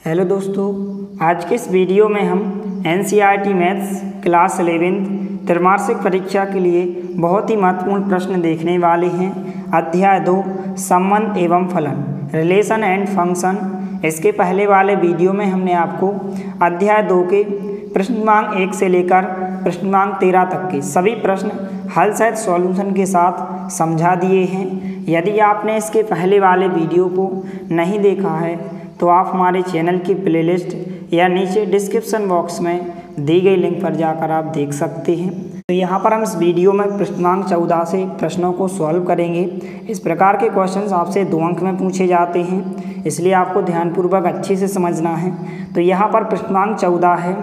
Hello दोस्तों, आज के इस वीडियो में हम एनसीईआरटी मैथ्स क्लास 11 त्रैमासिक परीक्षा के लिए बहुत ही महत्वपूर्ण प्रश्न देखने वाले हैं। अध्याय 2 संबंध एवं फलन, रिलेशन एंड फंक्शन। इसके पहले वाले वीडियो में हमने आपको अध्याय 2 के प्रश्न क्रमांक 1 से लेकर प्रश्न क्रमांक 13 तक के सभी प्रश्न हल सहित सॉल्यूशन के साथ समझा दिए हैं। यदि आपने इसके पहले वाले वीडियो को नहीं देखा है तो आप हमारे चैनल की प्लेलिस्ट या नीचे डिस्क्रिप्शन बॉक्स में दी गई लिंक पर जाकर आप देख सकते हैं। तो यहाँ पर हम इस वीडियो में प्रश्न क्रमांक 14 से प्रश्नों को सॉल्व करेंगे। इस प्रकार के क्वेश्चंस आपसे 2 अंक में पूछे जाते हैं, इसलिए आपको ध्यानपूर्वक अच्छे से समझना है। तो यहाँ पर प्रश्न क्रमांक 14 है।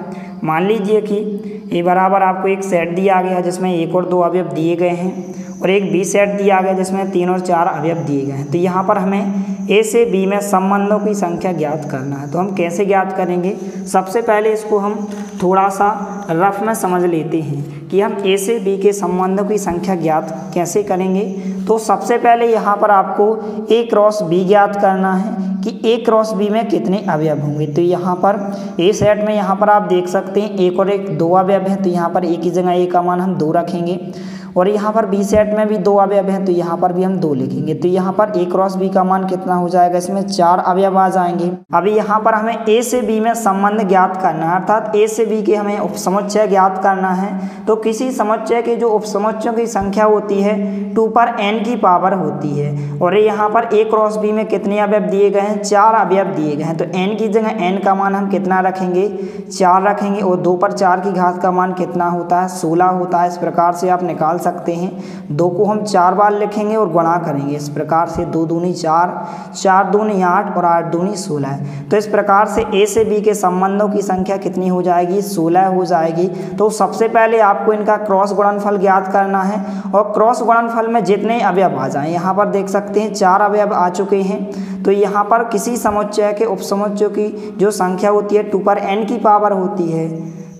मान लीजिए कि ए बराबर आपको एक सेट दिया गया जिसमें 1 और 2 अवयव दिए गए हैं और एक बी सेट दिया गया जिसमें 3 और 4 अवयव दिए गए हैं। तो यहाँ पर हमें ए से बी में संबंधों की संख्या ज्ञात करना है। तो हम कैसे ज्ञात करेंगे? सबसे पहले इसको हम थोड़ा सा रफ में समझ लेते हैं कि हम ए से बी के संबंधों की संख्या ज्ञात कैसे करेंगे। तो सबसे पहले यहाँ पर आपको ए क्रॉस बी ज्ञात करना है कि ए क्रॉस बी में कितने अवयव होंगे। तो यहाँ पर ए सेट में यहाँ पर आप देख सकते हैं 1 और 1 2 अवयव हैं, तो यहाँ पर ए की जगह ए का मान हम 2 रखेंगे। और यहाँ पर बी सेट में भी 2 अवयव हैं, तो यहाँ पर भी हम 2 लिखेंगे। तो यहाँ पर ए क्रॉस बी का मान कितना हो जाएगा? इसमें 4 अवयव आ जाएंगे। अभी यहाँ पर हमें ए से बी में संबंध ज्ञात करना है, अर्थात ए से बी के हमें उपसमुच्चय ज्ञात करना है। तो किसी समुच्चय के जो उपसमुच्चयों की संख्या होती है 2 पर n की पावर होती है। और यहाँ पर ए क्रॉस बी में कितने अवयव दिए गए हैं? 4 अवयव दिए गए हैं। तो n की जगह n का मान हम कितना रखेंगे? 4 रखेंगे। और 2 पर 4 की घात का मान कितना होता है? 16 होता है। इस प्रकार से आप निकाल सकते हैं। 2 को हम 4 बार लिखेंगे और गुणा करेंगे। इस प्रकार से 2 दूनी 4, 4 दूनी 8 और 8 दूनी 16। तो इस प्रकार से ए से बी के संबंधों की संख्या कितनी हो जाएगी? 16 हो जाएगी। तो सबसे पहले आपको इनका क्रॉस गुणनफल ज्ञात करना है और क्रॉस गुणनफल में जितने अवयव आ जाएं, यहाँ पर देख सकते हैं 4 अवयव आ चुके हैं। तो यहाँ पर किसी समुच्चय के उपसमुच्चयों की जो संख्या होती है 2 पर n की पावर होती है।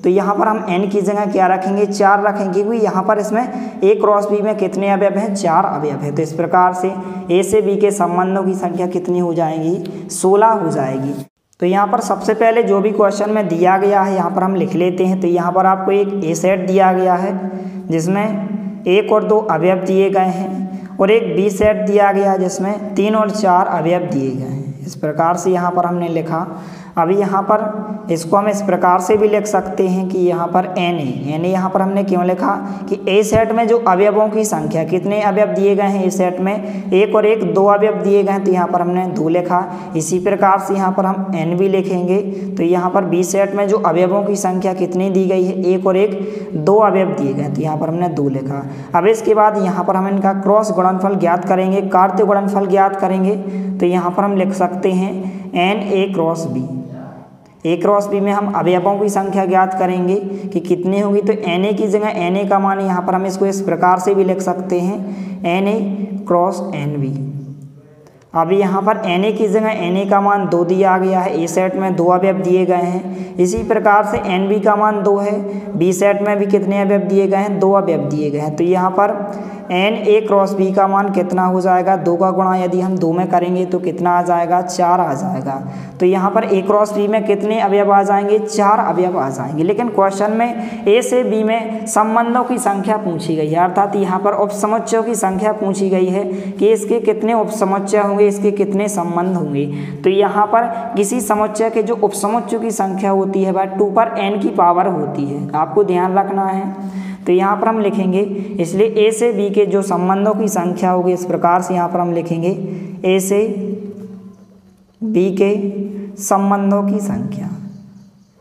तो यहाँ पर हम n की जगह क्या रखेंगे? 4 रखेंगे, क्योंकि यहाँ पर इसमें ए क्रॉस बी में कितने अवयव हैं? 4 अवयव है। तो इस प्रकार से ए से बी के संबंधों की संख्या कितनी हो जाएगी? 16 हो जाएगी। तो यहाँ पर सबसे पहले जो भी क्वेश्चन में दिया गया है यहाँ पर हम लिख लेते हैं। तो यहाँ पर आपको एक ए सेट दिया गया है जिसमें 1 और 2 अवयव दिए गए हैं और एक बी सेट दिया गया जिसमें 3 और 4 अवयव दिए गए हैं। इस प्रकार से यहाँ पर हमने लिखा। अभी यहाँ पर इसको हम इस प्रकार से भी लिख सकते हैं कि यहाँ पर n है। यहाँ पर हमने क्यों लिखा कि ए सेट में जो अवयवों की संख्या, कितने अवयव दिए गए हैं ए सेट में? 1 और 1 2 अवयव दिए गए हैं, तो यहाँ पर हमने 2 लिखा। इसी प्रकार से यहाँ पर हम n भी लिखेंगे। तो यहाँ पर बी सेट में जो अवयवों की संख्या कितनी दी गई है? 1 और 1 2 अवयव दिए गए, तो यहाँ पर हमने 2 लिखा। अब इसके बाद यहाँ पर हम इनका क्रॉस गुणनफल ज्ञात करेंगे, कार्तीय गुणनफल ज्ञात करेंगे। तो यहाँ पर हम लिख सकते हैं n a cross b। A cross B में हम अवयवों की संख्या ज्ञात करेंगे कि कितनी होगी। तो एन ए की जगह एन ए का मान यहाँ पर हम इसको इस प्रकार से भी लिख सकते हैं N A cross N B. अभी यहाँ पर एन ए की जगह एन ए का मान 2 दिया गया है। ए सेट में 2 अवयव दिए गए हैं। इसी प्रकार से एन बी का मान 2 है। बी सेट में भी कितने अवयव दिए गए हैं? 2 अवयव दिए गए हैं। तो यहाँ पर एन ए क्रॉस बी का मान कितना हो जाएगा? 2 का गुणा यदि हम 2 में करेंगे तो कितना आ जाएगा? 4 आ जाएगा। तो यहाँ पर ए क्रॉस बी में कितने अवयव आ जाएंगे? 4 अवयव आ जाएंगे। लेकिन क्वेश्चन में ए से बी में संबंधों की संख्या पूछी गई है, अर्थात यहाँ पर उपसमुच्चयों की संख्या पूछी गई है कि इसके कितने उपसमुच्चय होंगे, इसके कितने संबंध होंगे। तो यहाँ पर किसी समुच्चय के जो उपसमुच्चयों की संख्या होती है वह 2 पर n की पावर होती है, आपको ध्यान रखना है। तो यहाँ पर हम लिखेंगे, इसलिए ए से बी के जो संबंधों की संख्या होगी इस प्रकार से यहाँ पर हम लिखेंगे ए से बी के संबंधों की संख्या।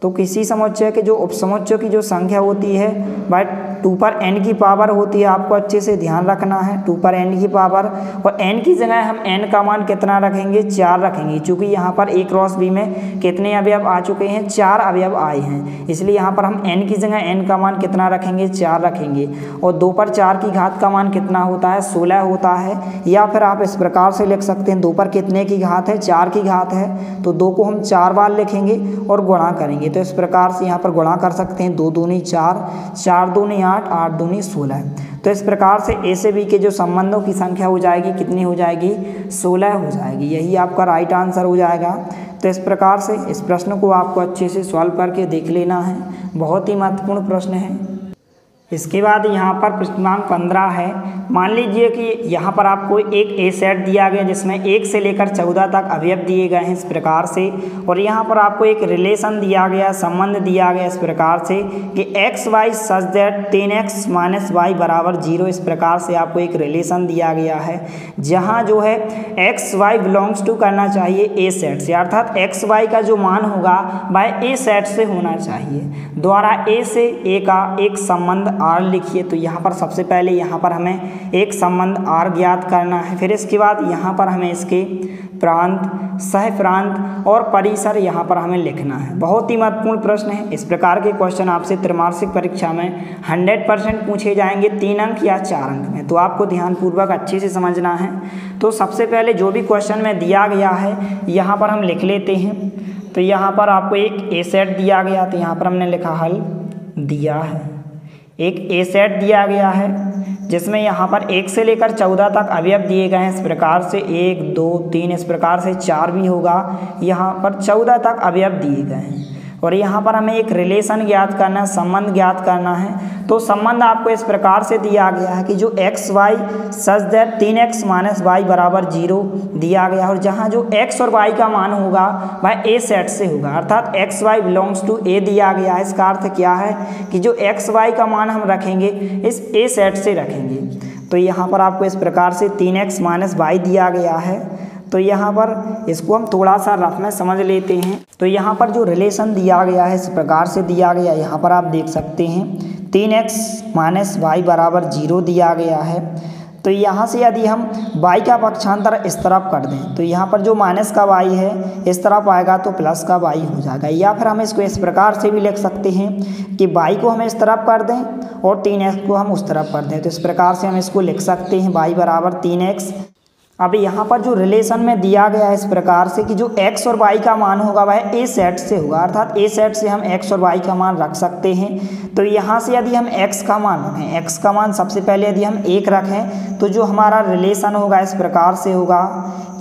तो किसी समुच्चय के जो उपसमुच्चयों की जो संख्या होती है वह 2 पर n की पावर होती है, आपको अच्छे से ध्यान रखना है। 2 पर n की पावर, और n की जगह हम n का मान कितना रखेंगे? 4 रखेंगे, क्योंकि यहाँ पर ए क्रॉस बी में कितने अवयव आ चुके हैं? 4 अवयव आए हैं। इसलिए यहाँ पर हम n की जगह n का मान कितना रखेंगे? 4 रखेंगे। और 2 पर 4 की घात का मान कितना होता है? 16 होता है। या फिर आप इस प्रकार से लिख सकते हैं 2 पर कितने की घात है? 4 की घात है। तो 2 को हम 4 बार लिखेंगे और गुणा करेंगे। तो इस प्रकार से यहाँ पर गुणा कर सकते हैं। 2 दूनी 4, 4 दूनी 8, 8 दूनी 16। तो इस प्रकार से ए से बी के जो संबंधों की संख्या हो जाएगी कितनी हो जाएगी? 16 हो जाएगी। यही आपका राइट आंसर हो जाएगा। तो इस प्रकार से इस प्रश्न को आपको अच्छे से सॉल्व करके देख लेना है, बहुत ही महत्वपूर्ण प्रश्न है। इसके बाद यहाँ पर प्रश्न क्रमांक 15 है। मान लीजिए कि यहाँ पर आपको एक ए सेट दिया गया जिसमें 1 से लेकर 14 तक अवयव दिए गए हैं इस प्रकार से, और यहाँ पर आपको एक रिलेशन दिया गया, संबंध दिया गया इस प्रकार से कि X Y such that 10x minus Y बराबर 0। इस प्रकार से आपको एक रिलेशन दिया गया है जहाँ जो है एक्स वाई बिलोंग्स टू करना चाहिए ए सेट से, अर्थात एक्स वाई का जो मान होगा वह ए सेट से होना चाहिए। द्वारा ए से ए का एक संबंध आर लिखिए। तो यहाँ पर सबसे पहले यहाँ पर हमें एक संबंध आर ज्ञात करना है, फिर इसके बाद यहाँ पर हमें इसके प्रांत, सह प्रांत और परिसर यहाँ पर हमें लिखना है। बहुत ही महत्वपूर्ण प्रश्न है। इस प्रकार के क्वेश्चन आपसे त्रैमासिक परीक्षा में 100% पूछे जाएंगे 3 अंक या 4 अंक में, तो आपको ध्यानपूर्वक अच्छे से समझना है। तो सबसे पहले जो भी क्वेश्चन में दिया गया है यहाँ पर हम लिख लेते हैं। तो यहाँ पर आपको एक ए सेट दिया गया, तो यहाँ पर हमने लिखा हल दिया है। एक ए सेट दिया गया है जिसमें यहाँ पर 1 से लेकर 14 तक अवयव दिए गए हैं इस प्रकार से 1 2 3 इस प्रकार से 4 भी होगा, यहाँ पर 14 तक अवयव दिए गए हैं। और यहाँ पर हमें एक रिलेशन ज्ञात करना है, संबंध ज्ञात करना है। तो संबंध आपको इस प्रकार से दिया गया है कि जो X Y such that 3x minus Y बराबर 0 दिया गया है, और जहाँ जो x और y का मान होगा वह ए सेट से होगा, अर्थात एक्स वाई बिलोंग्स टू ए दिया गया है। इसका अर्थ क्या है कि जो एक्स वाई का मान हम रखेंगे इस ए सेट से रखेंगे। तो यहाँ पर आपको इस प्रकार से 3x माइनस वाई दिया गया है। तो यहाँ पर इसको हम थोड़ा सा रफ में समझ लेते हैं। तो यहाँ पर जो रिलेशन दिया गया है इस प्रकार से दिया गया, यहाँ पर आप देख सकते हैं 3x माइनस वाई बराबर 0 दिया गया है। तो यहाँ से यदि हम y का पक्षांतर इस तरफ कर दें तो यहाँ पर जो माइनस का y है इस तरफ आएगा तो प्लस का y हो जाएगा, या फिर हम इसको इस प्रकार से भी लिख सकते हैं कि y को हम इस तरफ कर दें और 3x को हम उस तरफ कर दें। तो इस प्रकार से हम इसको लिख सकते हैं y बराबर 3x। अब यहाँ पर जो रिलेशन में दिया गया है इस प्रकार से कि जो x और y का मान होगा वह ए सेट से होगा, अर्थात ए सेट से हम x और y का मान रख सकते हैं। तो यहाँ से यदि हम x का मान रखें, x का मान सबसे पहले यदि हम 1 रखें तो जो हमारा रिलेशन होगा इस प्रकार से होगा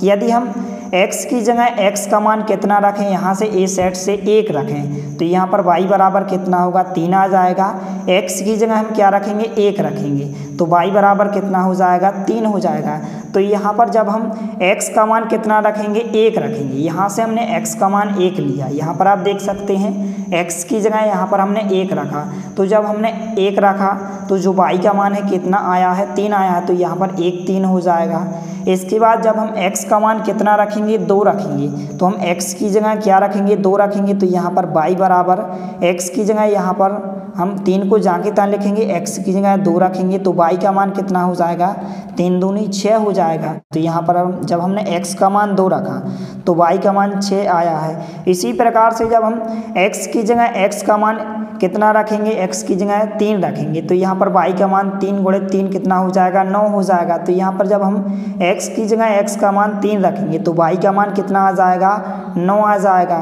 कि यदि हम x की जगह x का मान कितना रखें, यहाँ से ए सेट से 1 रखें तो यहाँ पर y बराबर कितना होगा 3 आ जाएगा। x की जगह हम क्या रखेंगे 1 रखेंगे तो y बराबर कितना हो जाएगा 3 हो जाएगा। तो यहाँ पर जब हम x का मान कितना रखेंगे 1 रखेंगे, यहाँ से हमने x का मान 1 लिया, यहाँ पर आप देख सकते हैं x की जगह यहाँ पर हमने 1 रखा। तो जब हमने 1 रखा तो जो y का मान है कितना आया है 3 आया है, तो यहाँ पर 1 3 हो जाएगा। इसके बाद जब हम x का मान कितना रखेंगे 2 रखेंगे, तो हम x की जगह क्या रखेंगे 2 रखेंगे। तो यहाँ पर y बराबर x की जगह यहाँ पर हम 3 को जाके तान लिखेंगे, x की जगह 2 रखेंगे तो y का मान कितना हो जाएगा 3 दूनी 6 हो जाएगा। तो यहाँ पर जब हमने x का मान 2 रखा तो y का मान 6 आया है। इसी प्रकार से जब हम x की जगह x का मान कितना रखेंगे, x की जगह 3 रखेंगे तो यहाँ पर y का मान 3 गुणे 3 कितना हो जाएगा 9 हो जाएगा। तो यहाँ पर जब हम x की जगह x का मान 3 रखेंगे तो y का मान कितना आ जाएगा 9 आ जाएगा।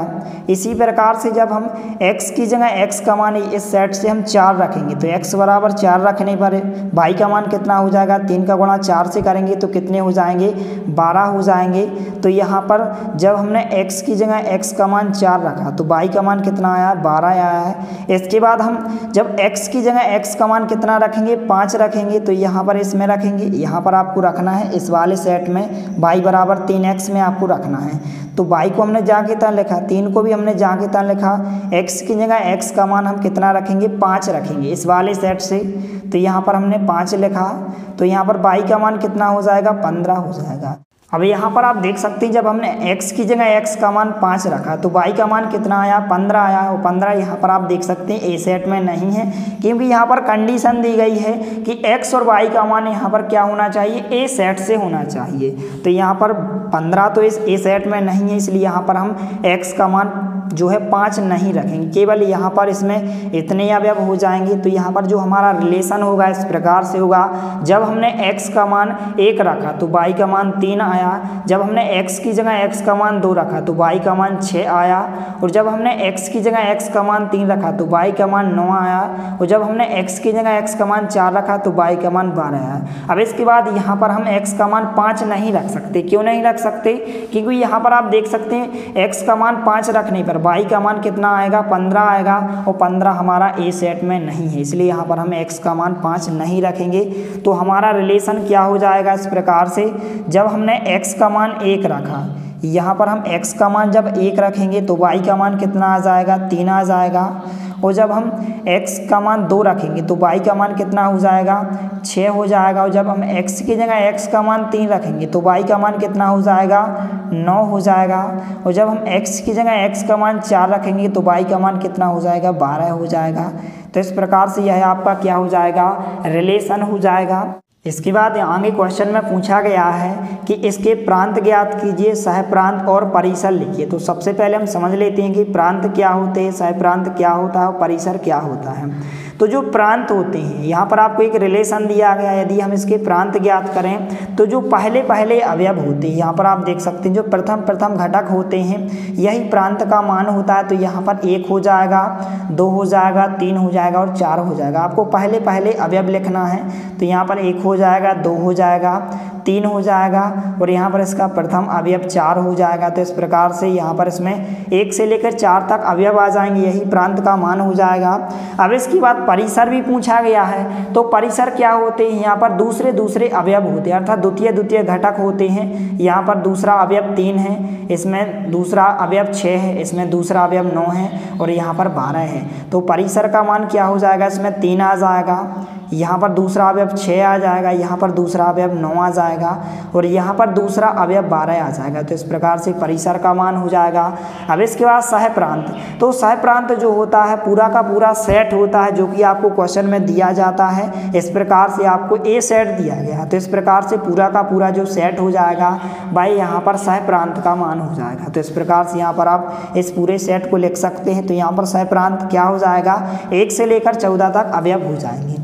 इसी प्रकार से जब हम x की जगह x का मान इस सेट से हम 4 रखेंगे तो x बराबर 4 रखने पर y का मान कितना हो जाएगा 3 का गुणा 4 से करेंगे तो कितने हो जाएंगे 12 हो जाएंगे। तो यहाँ पर जब हमने x की जगह x का मान 4 रखा तो y का मान कितना आया 12 आया है। इसके बाद हम जब x की जगह x का मान कितना रखेंगे 5 रखेंगे तो यहाँ पर इसमें रखेंगे, यहाँ पर आपको रखना है इस वाले सेट में y बराबर 3x में आपको रखना है। तो y को हमने जाके तान लिखा, 3 को भी हमने जाके तान लिखा, x की जगह x का मान हम कितना रखेंगे 5 रखेंगे इस वाले सेट से। तो यहाँ पर हमने 5 लिखा तो यहाँ पर y का मान कितना हो जाएगा 15 हो जाएगा। अब यहाँ पर आप देख सकते हैं जब हमने x की जगह x का मान 5 रखा तो y का मान कितना आया 15 आया। और 15 यहाँ पर आप देख सकते हैं ए सेट में नहीं है, क्योंकि यहाँ पर कंडीशन दी गई है कि x और y का मान यहाँ पर क्या होना चाहिए ए सेट से होना चाहिए। तो यहाँ पर 15 तो इस ए सेट में नहीं है, इसलिए यहाँ पर हम x का मान जो है 5 नहीं रखेंगे, केवल यहाँ पर इसमें इतने अवयव हो जाएंगे। तो यहाँ पर जो हमारा रिलेशन होगा इस प्रकार से होगा, जब हमने x का मान 1 रखा तो y का मान 3 आया, जब हमने x की जगह x का मान 2 रखा तो y का मान 6 आया, और जब हमने x की जगह x का मान 3 रखा तो y का मान 9 आया, और जब हमने x की जगह x का मान 4 रखा तो y का मान 12 आया। अब इसके बाद यहाँ पर हम x का मान 5 नहीं रख सकते। क्यों नहीं रख सकते? क्योंकि यहाँ पर आप देख सकते हैं x का मान 5 रखने पर y का मान कितना आएगा, 15 आएगा, और 15 हमारा ए सेट में नहीं है, इसलिए यहाँ पर हम x का मान 5 नहीं रखेंगे। तो हमारा रिलेशन क्या हो जाएगा इस प्रकार से, जब हमने x का मान 1 रखा, यहाँ पर हम x का मान जब 1 रखेंगे तो y का मान कितना आ जाएगा, 3 आ जाएगा, और जब हम x का मान 2 रखेंगे तो y का मान कितना हो जाएगा, 6 हो जाएगा, और जब हम x की जगह x का मान 3 रखेंगे तो y का मान कितना हो जाएगा, 9 हो जाएगा, और जब हम x की जगह x का मान 4 रखेंगे तो y का मान कितना हो जाएगा, 12 हो जाएगा। तो इस प्रकार से यह आपका क्या हो जाएगा, रिलेशन हो जाएगा। इसके बाद आगे क्वेश्चन में पूछा गया है कि इसके प्रांत ज्ञात कीजिए, सह प्रांत और परिसर लिखिए। तो सबसे पहले हम समझ लेते हैं कि प्रांत क्या होते हैं, सह प्रांत क्या होता है और परिसर क्या होता है। तो जो प्रांत होते हैं, यहाँ पर आपको एक रिलेशन दिया गया है, यदि हम इसके प्रांत ज्ञात करें तो जो पहले पहले अवयव होते हैं, यहाँ पर आप देख सकते हैं जो प्रथम प्रथम घटक होते हैं यही प्रांत का मान होता है। तो यहाँ पर 1 हो जाएगा, 2 हो जाएगा, 3 हो जाएगा और 4 हो जाएगा। आपको पहले पहले अवयव लिखना है, तो यहाँ पर 1 हो जाएगा, 2 हो जाएगा, 3 हो जाएगा, और यहाँ पर इसका प्रथम अवयव 4 हो जाएगा। तो इस प्रकार से यहाँ पर इसमें 1 से लेकर 4 तक अवयव आ जाएंगे, यही प्रांत का मान हो जाएगा। अब इसके बाद परिसर भी पूछा गया है, तो परिसर क्या होते हैं, यहाँ पर दूसरे दूसरे अवयव होते हैं, अर्थात द्वितीय द्वितीय घटक होते हैं। यहाँ पर दूसरा अवयव 3 है, इसमें दूसरा अवयव 6 है, इसमें दूसरा अवयव 9 है, और यहाँ पर 12 है। तो परिसर का मान क्या हो जाएगा, इसमें 3 आ जाएगा, यहाँ पर दूसरा अवयव 6 आ जाएगा, यहाँ पर दूसरा अवयव 9 आ जाएगा, और यहाँ पर दूसरा अवयव 12 आ जाएगा। तो इस प्रकार से परिसर का मान हो जाएगा। अब इसके बाद सह प्रांत, तो सह प्रांत जो होता है पूरा का पूरा सेट होता है, जो कि आपको क्वेश्चन में दिया जाता है। इस प्रकार से आपको ए सेट दिया गया, तो इस प्रकार से पूरा का पूरा जो सेट हो जाएगा भाई यहाँ पर सह प्रांत का मान हो जाएगा। तो इस प्रकार से यहाँ पर आप इस पूरे सेट को लिख सकते हैं। तो यहाँ पर सह प्रांत क्या हो जाएगा, 1 से लेकर 14 तक अवयव हो जाएंगे।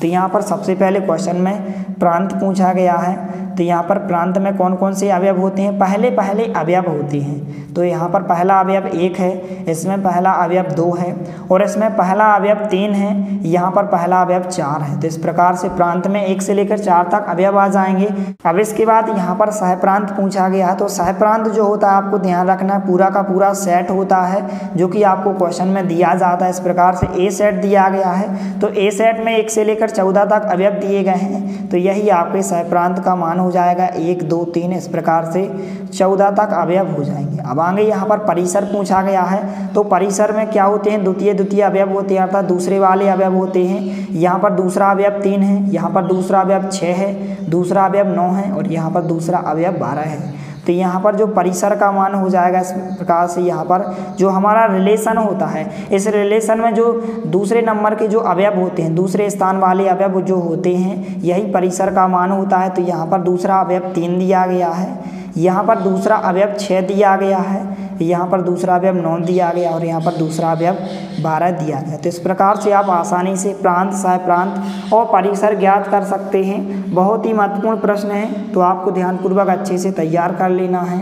तो यहाँ पर सबसे पहले क्वेश्चन में प्रांत पूछा गया है, तो यहाँ पर प्रांत में कौन कौन से अवयव होते हैं, पहले पहले अवयव होते हैं। तो यहाँ पर पहला अवयव 1 है, इसमें पहला अवयव 2 है, और इसमें पहला अवयव 3 है, यहाँ पर पहला अवयव 4 है। तो इस प्रकार से प्रांत में 1 से लेकर 4 तक अवयव आ जाएंगे। अब इसके बाद यहाँ पर सह प्रांत पूछा गया है, तो सह प्रांत जो होता है आपको ध्यान रखना है पूरा का पूरा सेट होता है, जो कि आपको क्वेश्चन में दिया जाता है। इस प्रकार से ए सेट दिया गया है, तो ए सेट में 1 से लेकर 14 तक अवयव दिए गए हैं, तो यही आपके सह प्रांत का मान हो जाएगा। 1, 2, 3 इस प्रकार से 14 तक अवयव हो जाएंगे। अब आगे यहाँ पर परिसर पूछा गया है, तो परिसर में क्या होते हैं, द्वितीय द्वितीय अवयव होते हैं, अर्थात दूसरे वाले अवयव होते हैं। यहाँ पर दूसरा अवयव 3 है, यहाँ पर दूसरा अवयव 6 है, दूसरा अवयव 9 है, और यहाँ पर दूसरा अवयव 12 है। तो यहाँ पर जो परिसर का मान हो जाएगा इस प्रकार से, यहाँ पर जो हमारा रिलेशन होता है, इस रिलेशन में जो दूसरे नंबर के जो अवयव होते हैं, दूसरे स्थान वाले अवयव जो होते हैं, यही परिसर का मान होता है। तो यहाँ पर दूसरा अवयव 3 दिया गया है, यहाँ पर दूसरा अवयव 6 दिया गया है, यहाँ पर दूसरा अवयव 9 दिया गया, और यहाँ पर दूसरा अवयव 12 दिया गया। तो इस प्रकार से आप आसानी से प्रांत, सह प्रांत और परिसर ज्ञात कर सकते हैं। बहुत ही महत्वपूर्ण प्रश्न है, तो आपको ध्यानपूर्वक अच्छे से तैयार कर लेना है।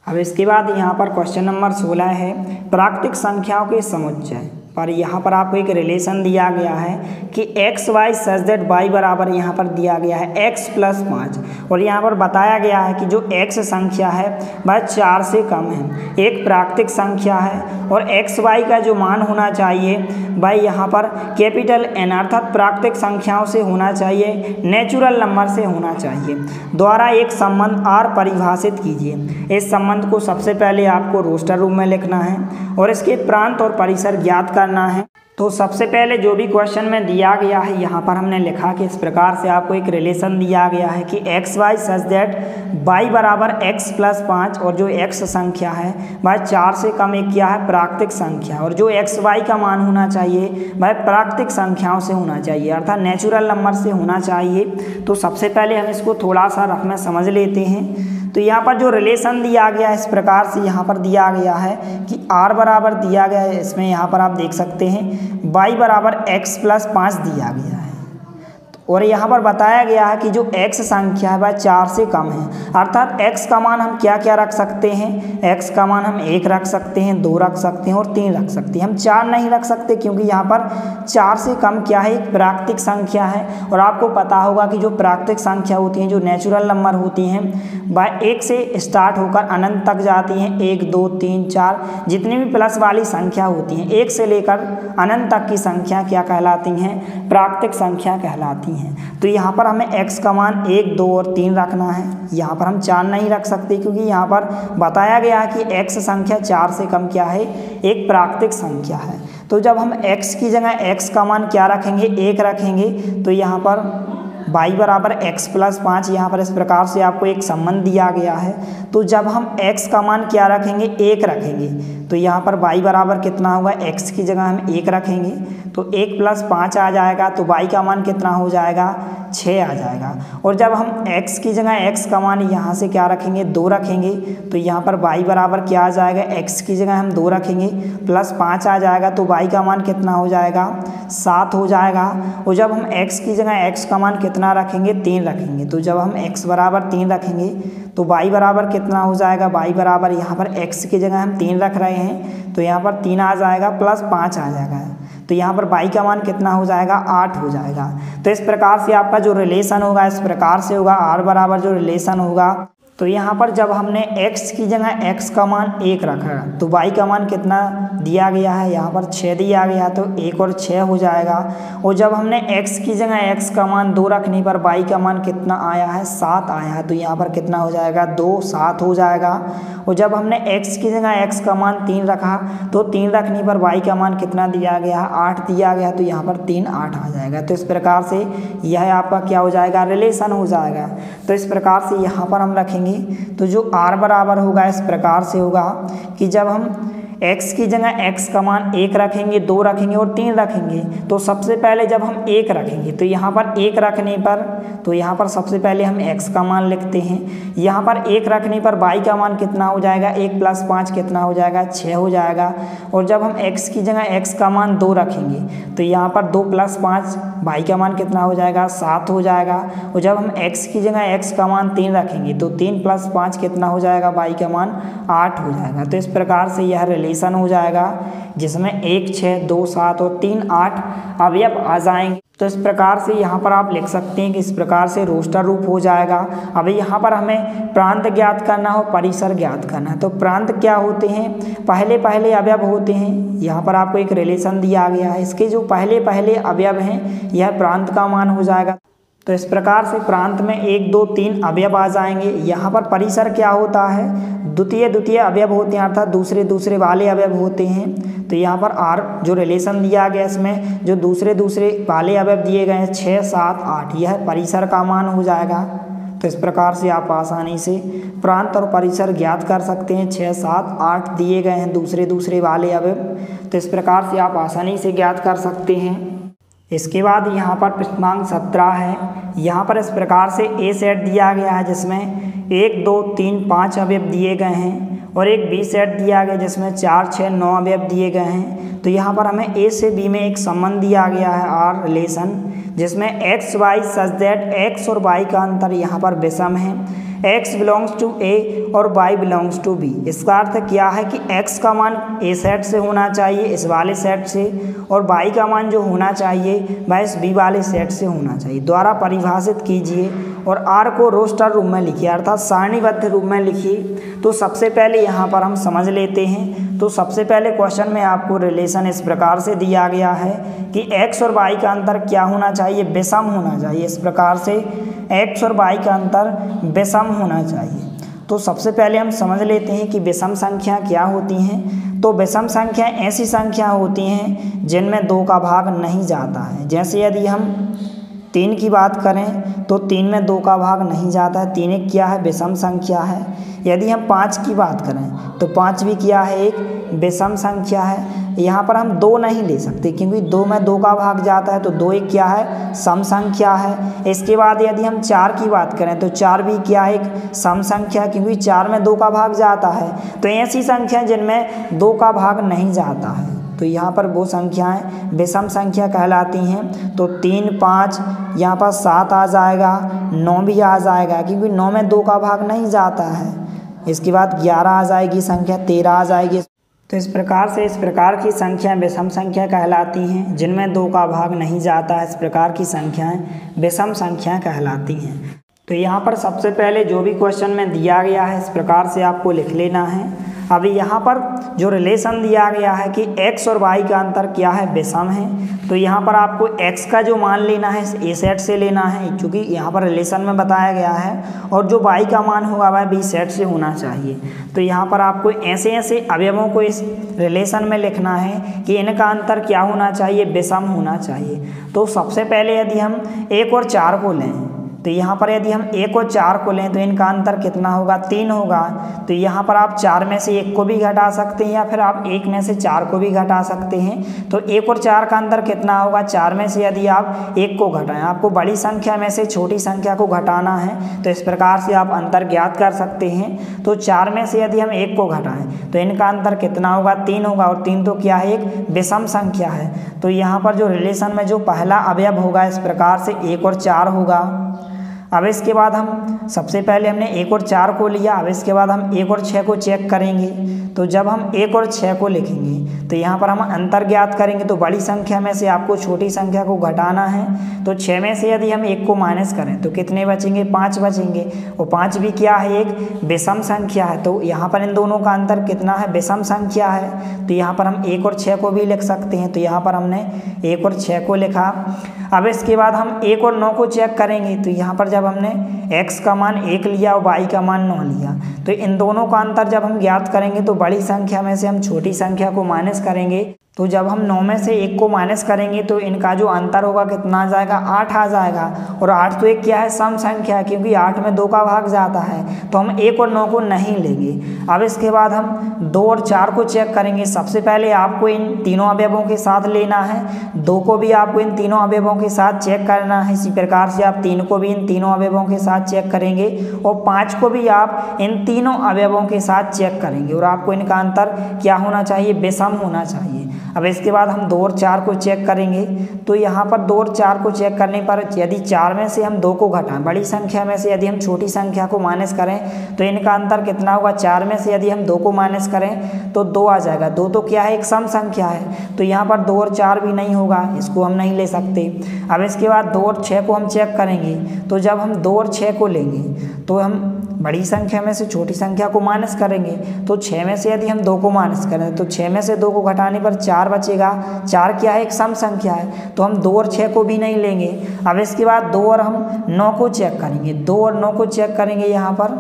अब इसके बाद यहाँ पर क्वेश्चन नंबर 16 है, प्राकृतिक संख्याओं के समुच्चय पर यहाँ पर आपको एक रिलेशन दिया गया है कि X Y such that Y बराबर यहाँ पर दिया गया है x + 5, और यहाँ पर बताया गया है कि जो x संख्या है वह 4 से कम है, एक प्राकृतिक संख्या है, और एक्स वाई का जो मान होना चाहिए वह यहाँ पर कैपिटल N अर्थात प्राकृतिक संख्याओं से होना चाहिए, नेचुरल नंबर से होना चाहिए। द्वारा एक संबंध R परिभाषित कीजिए। इस संबंध को सबसे पहले आपको रोस्टर रूप में लिखना है और इसके प्रांत और परिसर ज्ञात करना है। तो सबसे पहले जो भी क्वेश्चन में दिया गया है यहाँ पर हमने लिखा कि इस प्रकार से आपको एक रिलेशन दिया गया है कि X Y such that Y बराबर x + 5, और जो x संख्या है वह 4 से कम एक क्या है, प्राकृतिक संख्या, और जो एक्स वाई का मान होना चाहिए वह प्राकृतिक संख्याओं से होना चाहिए, अर्थात नेचुरल नंबर से होना चाहिए। तो सबसे पहले हम इसको थोड़ा सा रफ में समझ लेते हैं। तो यहाँ पर जो रिलेशन दिया गया है इस प्रकार से यहाँ पर दिया गया है कि r बराबर दिया गया है, इसमें यहाँ पर आप देख सकते हैं y बराबर x प्लस 5 दिया गया है और यहाँ पर बताया गया है कि जो x संख्या है वह 4 से कम है, अर्थात x का मान हम क्या क्या रख सकते हैं, x का मान हम 1 रख सकते हैं, 2 रख सकते हैं और 3 रख सकते हैं। हम 4 नहीं रख सकते क्योंकि यहाँ पर 4 से कम क्या है, एक प्राकृतिक संख्या है और आपको पता होगा कि जो प्राकृतिक संख्या होती हैं, जो नेचुरल नंबर होती हैं, वह 1 से स्टार्ट होकर अनंत तक जाती हैं। 1 2 3 4 जितनी भी प्लस वाली संख्या होती हैं, 1 से लेकर अनंत तक की संख्या क्या कहलाती हैं, प्राकृतिक संख्या कहलाती हैं। तो यहाँ पर हमें x का मान 1 2 और 3 रखना है। यहाँ पर हम 4 नहीं रख सकते क्योंकि यहाँ पर बताया गया है कि x संख्या 4 से कम क्या है, एक प्राकृतिक संख्या है। तो जब हम x की जगह x का मान क्या रखेंगे, 1 रखेंगे, तो यहाँ पर y बराबर x प्लस 5, यहाँ पर इस प्रकार से आपको एक संबंध दिया गया है। तो जब हम x का मान क्या रखेंगे, 1 रखेंगे, तो यहाँ पर y बराबर कितना होगा, x की जगह हम 1 रखेंगे तो 1 प्लस 5 आ जाएगा, तो y का मान कितना हो जाएगा, 6 आ जाएगा। और जब हम x की जगह x का मान यहाँ से क्या रखेंगे, 2 रखेंगे, तो यहाँ पर y बराबर क्या आ जाएगा, x की जगह हम 2 रखेंगे प्लस 5 आ जाएगा, तो y का मान कितना हो जाएगा, 7 हो जाएगा। और जब हम x की जगह x का मान कितना रखेंगे, 3 रखेंगे, तो जब हम x बराबर 3 रखेंगे तो y बराबर कितना हो जाएगा, y बराबर यहाँ पर x की जगह हम 3 रख रहे हैं तो यहाँ पर 3 आ जाएगा प्लस 5 आ जाएगा, तो यहाँ पर y का मान कितना हो जाएगा, 8 हो जाएगा। तो इस प्रकार से आपका जो रिलेशन होगा इस प्रकार से होगा, r बराबर जो रिलेशन होगा, तो यहाँ पर जब हमने x की जगह x का मान 1 रखा तो y का मान कितना दिया गया है, यहाँ पर 6 दिया गया है, तो 1 और 6 हो जाएगा। और जब हमने x की जगह x का मान 2 रखने पर y का मान कितना आया है, 7 आया है, तो यहाँ पर कितना हो जाएगा, 2 7 हो जाएगा। और जब हमने x की जगह x का मान 3 रखा तो 3 रखने पर y का मान कितना दिया गया, 8 दिया गया, तो यहाँ पर 3 8 आ जाएगा। तो इस प्रकार से यह आपका क्या हो जाएगा, रिलेशन हो जाएगा। तो इस प्रकार से यहाँ पर हम रखेंगे तो जो r बराबर होगा इस प्रकार से होगा कि जब हम x की जगह x का मान 1 रखेंगे, 2 रखेंगे और 3 रखेंगे, तो सबसे पहले जब हम 1 रखेंगे तो यहाँ पर 1 रखने पर, तो यहाँ पर सबसे पहले हम x का मान लिखते हैं। यहाँ पर 1 रखने पर y का मान कितना हो जाएगा, 1 प्लस 5 कितना हो जाएगा, 6 हो जाएगा। और जब हम x की जगह x का मान 2 रखेंगे तो यहाँ पर 2 प्लस 5 y का मान कितना हो जाएगा, 7 हो जाएगा। और जब हम x की जगह x का मान 3 रखेंगे तो 3 प्लस 5 कितना हो जाएगा, y का मान 8 हो जाएगा। तो इस प्रकार से यह रिलेशन हो जाएगा जिसमें 1 6 2 7 और 3 8 अवयव आ जाएंगे। तो इस प्रकार से यहाँ पर आप लिख सकते हैं कि इस प्रकार से रोस्टर रूप हो जाएगा। अभी यहाँ पर हमें प्रांत ज्ञात करना हो, परिसर ज्ञात करना है। तो प्रांत क्या होते हैं, पहले पहले अवयव होते हैं। यहाँ पर आपको एक रिलेशन दिया गया है, इसके जो पहले पहले अवयव हैं यह प्रांत का मान हो जाएगा। तो इस प्रकार से प्रांत में 1 2 3 अवयव आ जाएंगे। यहाँ पर परिसर क्या होता है, द्वितीय अवयव होते हैं, अर्थात दूसरे वाले अवयव होते हैं। तो यहाँ पर r जो रिलेशन दिया गया इसमें जो दूसरे वाले अवयव दिए गए हैं 6 7 8, यह परिसर का मान हो जाएगा। तो इस प्रकार से आप आसानी से प्रांत और परिसर ज्ञात कर सकते हैं। 6 7 8 दिए गए हैं दूसरे वाले अवयव, तो इस प्रकार से आप आसानी से ज्ञात कर सकते हैं। इसके बाद यहाँ पर पृष्ठांक 17 है। यहाँ पर इस प्रकार से ए सेट दिया गया है जिसमें 1 2 3 5 अवयव दिए गए हैं और एक बी सेट दिया गया जिसमें 4 6 9 अवयव दिए गए हैं। तो यहाँ पर हमें ए से बी में एक संबंध दिया गया है, आर रिलेशन, जिसमें x Y such that x और वाई का अंतर यहाँ पर विषम है। x बिलोंग्स टू a और y बिलोंग्स टू b। इसका अर्थ क्या है कि x का मान a सेट से होना चाहिए, इस वाले सेट से, और y का मान जो होना चाहिए वह इस b वाले सेट से होना चाहिए। द्वारा परिभाषित कीजिए और r को रोस्टर रूप में लिखिए, अर्थात सारणीबद्ध रूप में लिखिए। तो सबसे पहले यहाँ पर हम समझ लेते हैं। तो सबसे पहले क्वेश्चन में आपको रिलेशन इस प्रकार से दिया गया है कि x और y का अंतर क्या होना चाहिए, विषम होना चाहिए। इस प्रकार से x और y का अंतर विषम होना चाहिए। तो सबसे पहले हम समझ लेते हैं कि विषम संख्या क्या होती हैं। तो विषम संख्या ऐसी संख्या होती हैं जिनमें 2 का भाग नहीं जाता है। जैसे यदि हम 3 की बात करें तो 3 में 2 का भाग नहीं जाता है, 3 एक क्या है, विषम संख्या है। यदि हम 5 की बात करें तो 5 भी क्या है, एक विषम संख्या है। यहाँ पर हम 2 नहीं ले सकते, क्योंकि 2 में 2 का भाग जाता है, तो 2 एक क्या है, सम संख्या है। इसके बाद यदि हम 4 की बात करें तो 4 भी क्या है, एक सम संख्या, क्योंकि 4 में 2 का भाग जाता है। तो ऐसी संख्या जिनमें 2 का भाग नहीं जाता है, तो यहाँ पर वो संख्याएं विषम संख्या कहलाती हैं। तो 3, 5, यहाँ पर 7 आ जाएगा, 9 भी आ जाएगा, क्योंकि 9 में 2 का भाग नहीं जाता है। इसके बाद 11 आ जाएगी संख्या, 13 आ जाएगी। तो इस प्रकार की संख्याएं विषम संख्या कहलाती हैं, जिनमें 2 का भाग नहीं जाता है। इस प्रकार की संख्याएं विषम संख्या कहलाती हैं। तो यहाँ पर सबसे पहले जो भी क्वेश्चन में दिया गया है, इस प्रकार से आपको लिख लेना है। अभी यहाँ पर जो रिलेशन दिया गया है कि x और y का अंतर क्या है, विषम है। तो यहाँ पर आपको x का जो मान लेना है a सेट से लेना है, क्योंकि यहाँ पर रिलेशन में बताया गया है, और जो y का मान होगा वह b सेट से होना चाहिए। तो यहाँ पर आपको ऐसे ऐसे अवयवों को इस रिलेशन में लिखना है कि इनका अंतर क्या होना चाहिए, विषम होना चाहिए। तो सबसे पहले यदि हम 1 और 4 को लें, तो यहाँ पर यदि हम 1 और 4 को लें तो इनका अंतर कितना होगा, 3 होगा। तो यहाँ पर आप 4 में से 1 को भी घटा सकते हैं, या फिर आप 1 में से 4 को भी घटा सकते हैं। तो 1 और 4 का अंतर कितना होगा, 4 में से यदि आप 1 को घटाएं, आपको बड़ी संख्या में से छोटी संख्या को घटाना है, तो इस प्रकार से आप अंतर ज्ञात कर सकते हैं। तो 4 में से यदि हम 1 को घटाएं तो इनका अंतर कितना होगा, 3 होगा, और 3 तो क्या है, एक विषम संख्या है। तो यहाँ पर जो रिलेशन में जो पहला अवयव होगा, इस प्रकार से 1 और 4 होगा। अब इसके बाद हम सबसे पहले हमने 1 और 4 को लिया, अब इसके बाद हम 1 और 6 को चेक करेंगे। तो जब हम 1 और 6 को लिखेंगे तो यहाँ पर हम अंतर ज्ञात करेंगे। तो बड़ी संख्या में से आपको छोटी संख्या को घटाना है। तो 6 में से यदि हम 1 को माइनस करें तो कितने बचेंगे, 5 बचेंगे, और 5 भी क्या है, एक विषम संख्या है। तो यहाँ पर इन दोनों का अंतर कितना है, विषम संख्या है। तो यहाँ पर हम 1 और 6 को भी लिख सकते हैं। तो यहाँ पर हमने 1 और 6 को लिखा। अब इसके बाद हम 1 और 9 को चेक करेंगे। तो यहाँ पर जब हमने x का मान 1 लिया और y का मान 9 लिया, तो इन दोनों का अंतर जब हम ज्ञात करेंगे तो बड़ी संख्या में से हम छोटी संख्या को माइनस करेंगे। तो जब हम 9 में से 1 को माइनस करेंगे तो इनका जो अंतर होगा कितना आ जाएगा, 8 आ जाएगा। और 8 तो एक क्या है, सम संख्या है, क्योंकि 8 में 2 का भाग जाता है। तो हम 1 और 9 को नहीं लेंगे। अब इसके बाद हम 2 और 4 को चेक करेंगे। सबसे पहले आपको इन तीनों अवयवों के साथ लेना है, 2 को भी आपको इन तीनों अवयवों के साथ चेक करना है। इसी प्रकार से आप 3 को भी इन तीनों अवयवों के साथ चेक करेंगे, और 5 को भी आप इन तीनों अवयवों के साथ चेक करेंगे। और आपको इनका अंतर क्या होना चाहिए, विषम होना चाहिए। अब इसके बाद हम 2 और 4 को चेक करेंगे। तो यहाँ पर 2 और 4 को चेक करने पर यदि 4 में से हम 2 को घटाएं, बड़ी संख्या में से यदि हम छोटी संख्या को माइनस करें तो इनका अंतर कितना होगा, 4 में से यदि हम 2 को माइनस करें तो 2 आ जाएगा। 2 तो क्या है, एक सम संख्या है। तो यहाँ पर 2 और 4 भी नहीं होगा, इसको हम नहीं ले सकते। अब इसके बाद 2 और 6 को हम चेक करेंगे। तो जब हम 2 और 6 को लेंगे तो हम बड़ी संख्या में से छोटी संख्या को माइनस करेंगे। तो 6 में से यदि हम 2 को माइनस करें तो 6 में से 2 को घटाने पर 4 बचेगा। 4 क्या है, एक सम संख्या है। तो हम 2 और 6 को भी नहीं लेंगे। अब इसके बाद 2 और हम 9 को चेक करेंगे। 2 और 9 को चेक करेंगे यहाँ पर।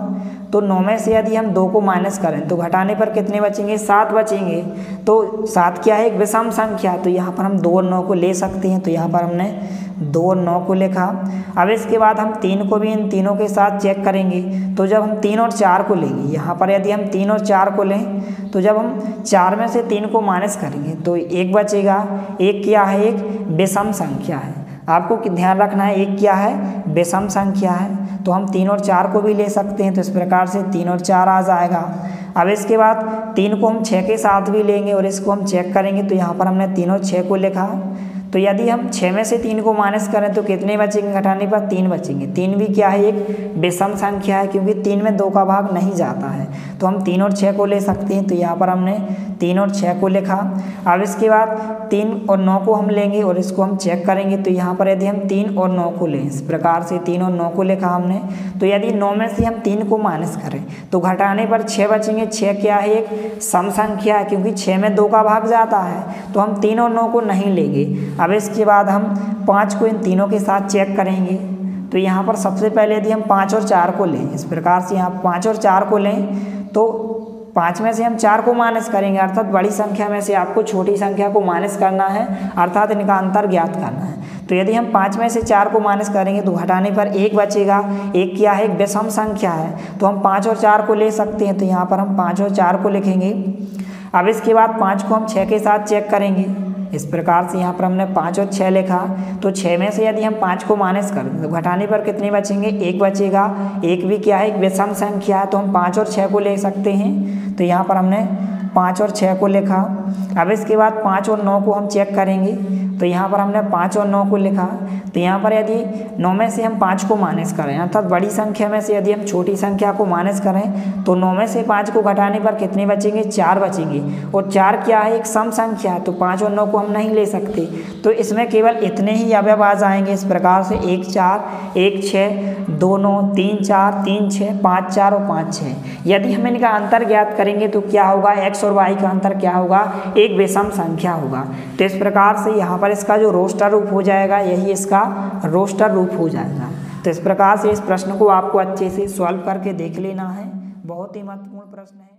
तो 9 में से यदि हम 2 को माइनस करें तो घटाने पर कितने बचेंगे, 7 बचेंगे। तो 7 क्या है, एक विषम संख्या। तो यहाँ पर हम 2 और 9 को ले सकते हैं। तो यहाँ पर हमने 2 और 9 को लिखा। अब इसके बाद हम 3 को भी इन तीनों के साथ चेक करेंगे। तो जब हम 3 और 4 को लेंगे, यहाँ पर यदि हम 3 और 4 को लें तो जब हम 4 में से 3 को माइनस करेंगे तो 1 बचेगा। 1 क्या है, एक विषम संख्या है। आपको ध्यान रखना है, 1 क्या है, विषम संख्या है। तो हम 3 और 4 को भी ले सकते हैं। तो इस प्रकार से 3 और 4 आ जाएगा। अब इसके बाद 3 को हम 6 के साथ भी लेंगे और इसको हम चेक करेंगे। तो यहाँ पर हमने 3 और 6 को लिखा। तो यदि हम 6 में से 3 को माइनस करें तो कितने बचेंगे, घटाने पर 3 बचेंगे। 3 भी क्या है, एक विषम संख्या है, क्योंकि 3 में 2 का भाग नहीं जाता है। तो हम 3 और 6 को ले सकते हैं। तो यहाँ पर हमने 3 और 6 को लिखा। अब इसके बाद 3 और 9 को हम लेंगे और इसको हम चेक करेंगे। तो यहाँ पर यदि हम 3 और 9 को लें, इस प्रकार से 3 और 9 को लिखा हमने। तो यदि 9 में से हम 3 को माइनस करें तो घटाने पर 6 बचेंगे। 6 क्या है, एक सम संख्या है, क्योंकि 6 में 2 का भाग जाता है। तो हम 3 और 9 को नहीं लेंगे। अब इसके बाद हम 5 को इन तीनों के साथ चेक करेंगे। तो यहाँ पर सबसे पहले यदि हम 5 और 4 को लें, इस प्रकार से यहाँ 5 और 4 को लें तो 5 में से हम 4 को माइनस करेंगे, अर्थात बड़ी संख्या में से आपको छोटी संख्या को माइनस करना है, अर्थात इनका अंतर ज्ञात करना है। तो यदि हम 5 में से 4 को माइनस करेंगे तो घटाने पर 1 बचेगा। 1 क्या है, एक विषम संख्या है। तो हम 5 और 4 को ले सकते हैं। तो यहाँ पर हम 5 और 4 को लिखेंगे। अब इसके बाद 5 को हम 6 के साथ चेक करेंगे। इस प्रकार से यहाँ पर हमने 5 और 6 लिखा, तो 6 में से यदि हम 5 को माइनस कर दें तो घटाने पर कितने बचेंगे, 1 बचेगा। 1 भी क्या है, एक विषम संख्या है, तो हम 5 और 6 को ले सकते हैं। तो यहाँ पर हमने 5 और 6 को लिखा। अब इसके बाद 5 और 9 को हम चेक करेंगे, तो यहाँ पर हमने 5 और 9 को लिखा। तो यहाँ पर यदि 9 में से हम 5 को माइनस करें, अर्थात बड़ी संख्या में से यदि हम छोटी संख्या को माइनस करें, तो 9 में से 5 को घटाने पर कितने बचेंगे, 4 बचेंगे। और 4 क्या है, एक सम संख्या है, तो 5 और 9 को हम नहीं ले सकते, तो इसमें केवल इतने ही अवयव आ जाएंगे। इस प्रकार से 1 4 1 6 2 9 3 4 3 6 5 4 और 5 6। यदि हम इनका अंतर ज्ञात करेंगे तो क्या होगा, x और y का अंतर क्या होगा, एक विषम संख्या होगा। तो इस प्रकार से यहाँ पर इसका जो रोस्टर रूप हो जाएगा, यही इसका रोस्टर रूप हो जाएगा। तो इस प्रकार से इस प्रश्न को आपको अच्छे से सॉल्व करके देख लेना है, बहुत ही महत्वपूर्ण प्रश्न है।